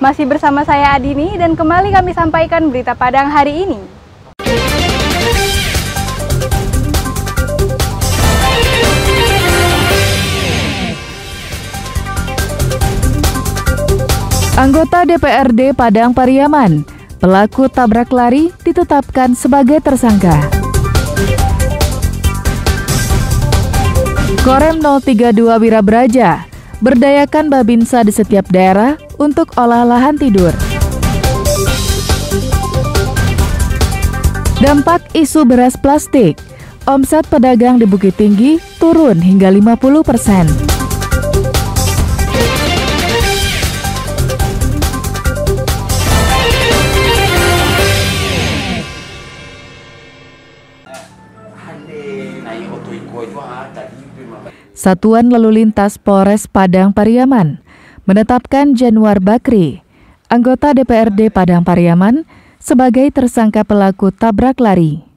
Masih bersama saya Adini dan kembali kami sampaikan berita Padang hari ini. Anggota DPRD Padang Pariaman, pelaku tabrak lari ditetapkan sebagai tersangka. Korem 032 Wirabraja berdayakan Babinsa di setiap daerah untuk olah lahan tidur. Dampak isu beras plastik, omset pedagang di Bukit Tinggi turun hingga 50%. Satuan Lalu Lintas Polres Padang Pariaman menetapkan Januar Bakri, anggota DPRD Padang Pariaman, sebagai tersangka pelaku tabrak lari.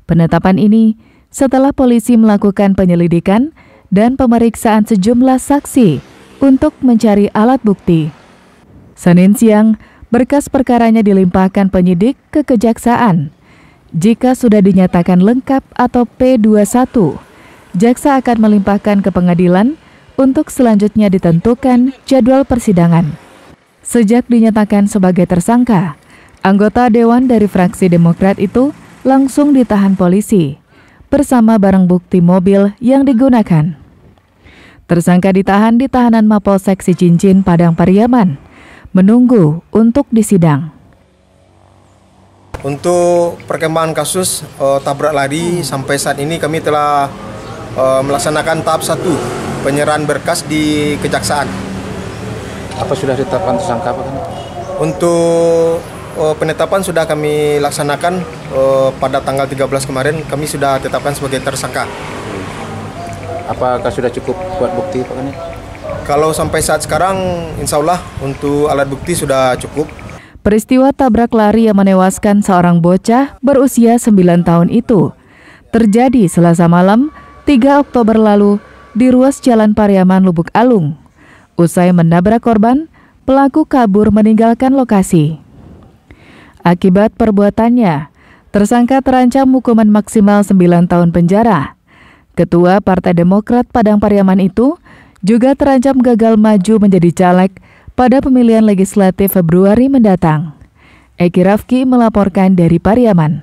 Penetapan ini setelah polisi melakukan penyelidikan dan pemeriksaan sejumlah saksi untuk mencari alat bukti. Senin siang, berkas perkaranya dilimpahkan penyidik ke Kejaksaan. Jika sudah dinyatakan lengkap atau P21, jaksa akan melimpahkan ke pengadilan untuk selanjutnya ditentukan jadwal persidangan. Sejak dinyatakan sebagai tersangka, anggota Dewan dari fraksi Demokrat itu langsung ditahan polisi bersama barang bukti mobil yang digunakan. Tersangka ditahan di tahanan Mapolsek Cincin Padang Pariaman, menunggu untuk disidang. Untuk perkembangan kasus tabrak lari sampai saat ini kami telah melaksanakan tahap 1 penyerahan berkas di Kejaksaan. Apa sudah ditetapkan tersangka apa kan? Untuk penetapan sudah kami laksanakan pada tanggal 13 kemarin, kami sudah tetapkan sebagai tersangka. Apakah sudah cukup buat bukti Pak kan? Kalau sampai saat sekarang insya Allah untuk alat bukti sudah cukup. Peristiwa tabrak lari yang menewaskan seorang bocah berusia 9 tahun itu terjadi Selasa malam 3 Oktober lalu di ruas Jalan Pariaman Lubuk Alung. Usai menabrak korban, pelaku kabur meninggalkan lokasi. Akibat perbuatannya, tersangka terancam hukuman maksimal 9 tahun penjara. Ketua Partai Demokrat Padang Pariaman itu juga terancam gagal maju menjadi caleg pada pemilihan legislatif Februari mendatang. Eki Rafki melaporkan dari Pariaman.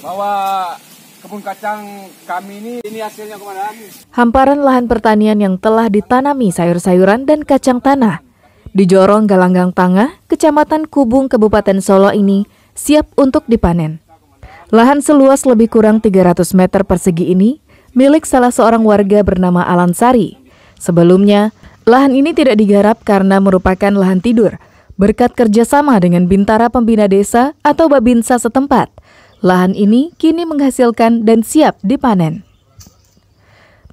Bahwa kebun kacang kami ini hasilnya kemana? Hamparan lahan pertanian yang telah ditanami sayur-sayuran dan kacang tanah di Jorong Galanggang Tangah, Kecamatan Kubung, Kabupaten Solo ini siap untuk dipanen. Lahan seluas lebih kurang 300 meter persegi ini milik salah seorang warga bernama Alan Sari. Sebelumnya, lahan ini tidak digarap karena merupakan lahan tidur berkat kerjasama dengan Bintara Pembina Desa atau Babinsa setempat. Lahan ini kini menghasilkan dan siap dipanen.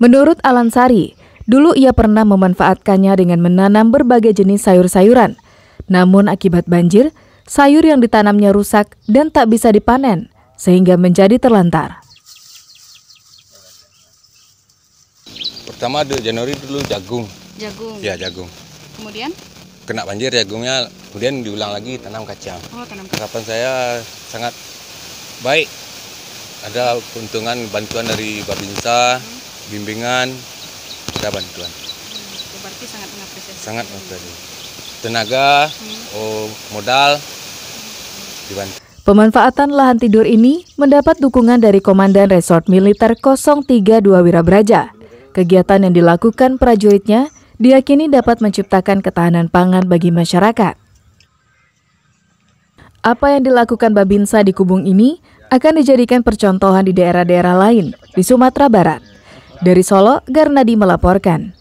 Menurut Alan Sari, dulu ia pernah memanfaatkannya dengan menanam berbagai jenis sayur-sayuran. Namun akibat banjir, sayur yang ditanamnya rusak dan tak bisa dipanen, sehingga menjadi terlantar. Pertama di Januari dulu jagung. Jagung. Ya, jagung. Kemudian? Kena banjir jagungnya, kemudian diulang lagi tanam kacang. Tanam kacang. Harapan saya sangat baik. Ada keuntungan bantuan dari Babinsa, bimbingan, ada bantuan. Berarti sangat mengapresiasi. Sangat mengapresiasi. Tenaga, modal, dibantu. Pemanfaatan lahan tidur ini mendapat dukungan dari Komandan Resort Militer 032 Wirabraja. Kegiatan yang dilakukan prajuritnya diyakini dapat menciptakan ketahanan pangan bagi masyarakat. Apa yang dilakukan Babinsa di Kubung ini akan dijadikan percontohan di daerah-daerah lain di Sumatera Barat. Dari Solo, Garnadi melaporkan.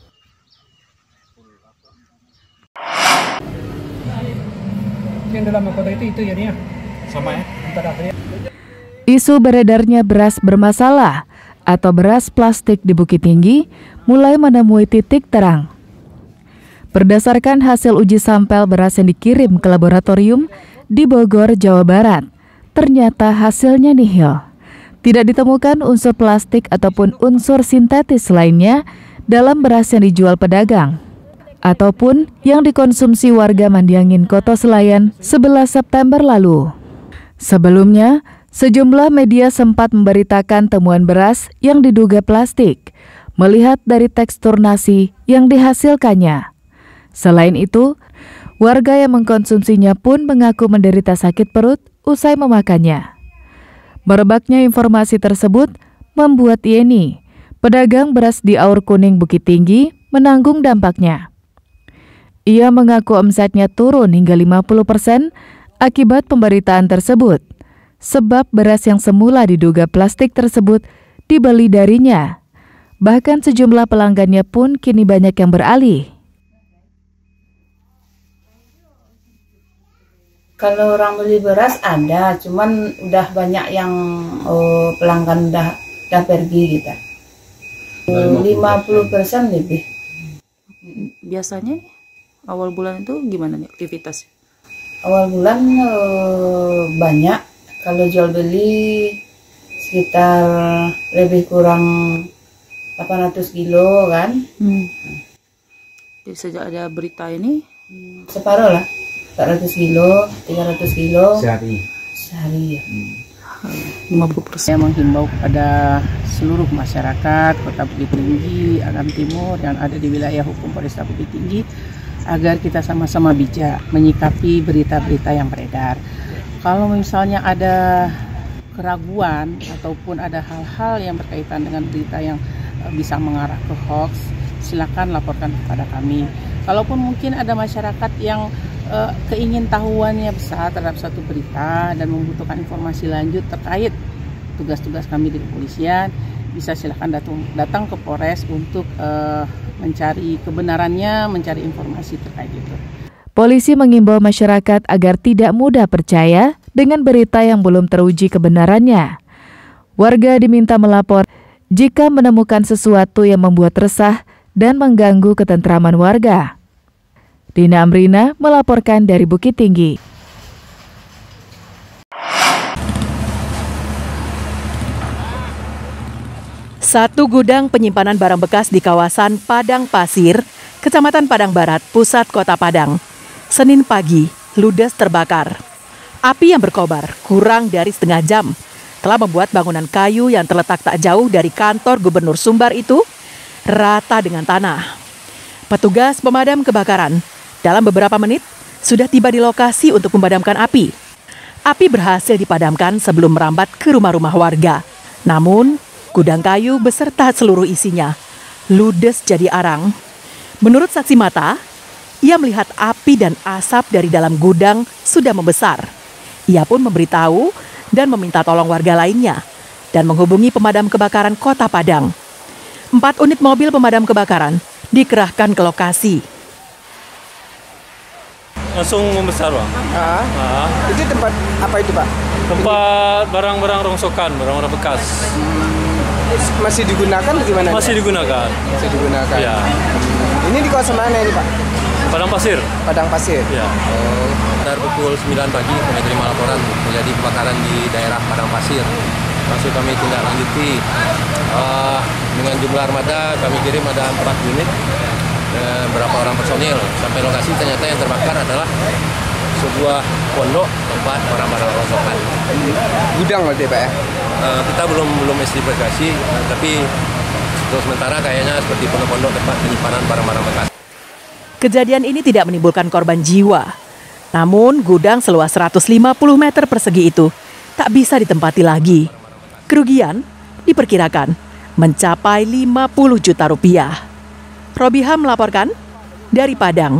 Yang dalam kota itu jadinya sama ya. Isu beredarnya beras bermasalah atau beras plastik di Bukit Tinggi mulai menemui titik terang. Berdasarkan hasil uji sampel beras yang dikirim ke laboratorium di Bogor, Jawa Barat, ternyata hasilnya nihil. Tidak ditemukan unsur plastik ataupun unsur sintetis lainnya dalam beras yang dijual pedagang. ataupun yang dikonsumsi warga Mandiangin, Kota Selayar 11 September lalu. Sebelumnya, sejumlah media sempat memberitakan temuan beras yang diduga plastik, melihat dari tekstur nasi yang dihasilkannya. Selain itu, warga yang mengkonsumsinya pun mengaku menderita sakit perut usai memakannya. Merebaknya informasi tersebut membuat Yeni, pedagang beras di Aur Kuning Bukit Tinggi, menanggung dampaknya. Ia mengaku omsetnya turun hingga 50% akibat pemberitaan tersebut, sebab beras yang semula diduga plastik tersebut dibeli darinya. Bahkan sejumlah pelanggannya pun kini banyak yang beralih. Kalau orang beli beras ada, cuman udah banyak yang pelanggan udah pergi gitu. 50% lebih. Biasanya awal bulan itu gimana nih aktivitas? Awal bulan banyak, kalau jual beli sekitar lebih kurang 800 kilo kan. Jadi sejak ada berita ini separuh lah, 400 kilo, 300 kilo Sehari. ya. 50%. Saya menghimbau kepada seluruh masyarakat Kota Bukit Tinggi, Agam Timur yang ada di wilayah hukum Polresta Bukit Tinggi agar kita sama-sama bijak menyikapi berita-berita yang beredar. Kalau misalnya ada keraguan ataupun ada hal-hal yang berkaitan dengan berita yang bisa mengarah ke hoax, silakan laporkan kepada kami. Kalaupun mungkin ada masyarakat yang keingintahuannya besar terhadap satu berita dan membutuhkan informasi lanjut terkait tugas-tugas kami di kepolisian, bisa silakan datang ke Polres untuk mencari kebenarannya, mencari informasi terkait itu. Polisi mengimbau masyarakat agar tidak mudah percaya dengan berita yang belum teruji kebenarannya. Warga diminta melapor jika menemukan sesuatu yang membuat resah dan mengganggu ketentraman warga. Dina Amrina melaporkan dari Bukit Tinggi. Satu gudang penyimpanan barang bekas di kawasan Padang Pasir, Kecamatan Padang Barat, pusat Kota Padang. Senin pagi, ludes terbakar. Api yang berkobar kurang dari setengah jam telah membuat bangunan kayu yang terletak tak jauh dari kantor Gubernur Sumbar itu rata dengan tanah. Petugas pemadam kebakaran dalam beberapa menit sudah tiba di lokasi untuk memadamkan api. Api berhasil dipadamkan sebelum merambat ke rumah-rumah warga. Namun, gudang kayu beserta seluruh isinya ludes jadi arang. Menurut saksi mata, ia melihat api dan asap dari dalam gudang sudah membesar. Ia pun memberitahu dan meminta tolong warga lainnya dan menghubungi pemadam kebakaran Kota Padang. 4 unit mobil pemadam kebakaran dikerahkan ke lokasi. Langsung membesar, Bang. Itu tempat apa itu, Pak? Tempat barang-barang rongsokan, barang-barang bekas. Masih digunakan atau gimana? Masih digunakan. Masih digunakan. Ya. Ini di kawasan mana ini, Pak? Padang Pasir. Padang Pasir. Ya. Sekitar pukul 9 pagi kami terima laporan terjadi kebakaran di daerah Padang Pasir. Langsung kami tindak lanjuti. Dengan jumlah armada kami kirim ada 4 unit. Berapa orang personil sampai lokasi, ternyata yang terbakar adalah sebuah pondok tempat barang-barang rongsokan. Gudang berarti, Pak ya? Kita belum investigasi, tapi untuk sementara kayaknya seperti pondok-pondok tempat penyimpanan barang-barang bekas. Kejadian ini tidak menimbulkan korban jiwa. Namun gudang seluas 150 meter persegi itu tak bisa ditempati lagi. Kerugian diperkirakan mencapai 50 juta rupiah. Robiha melaporkan dari Padang.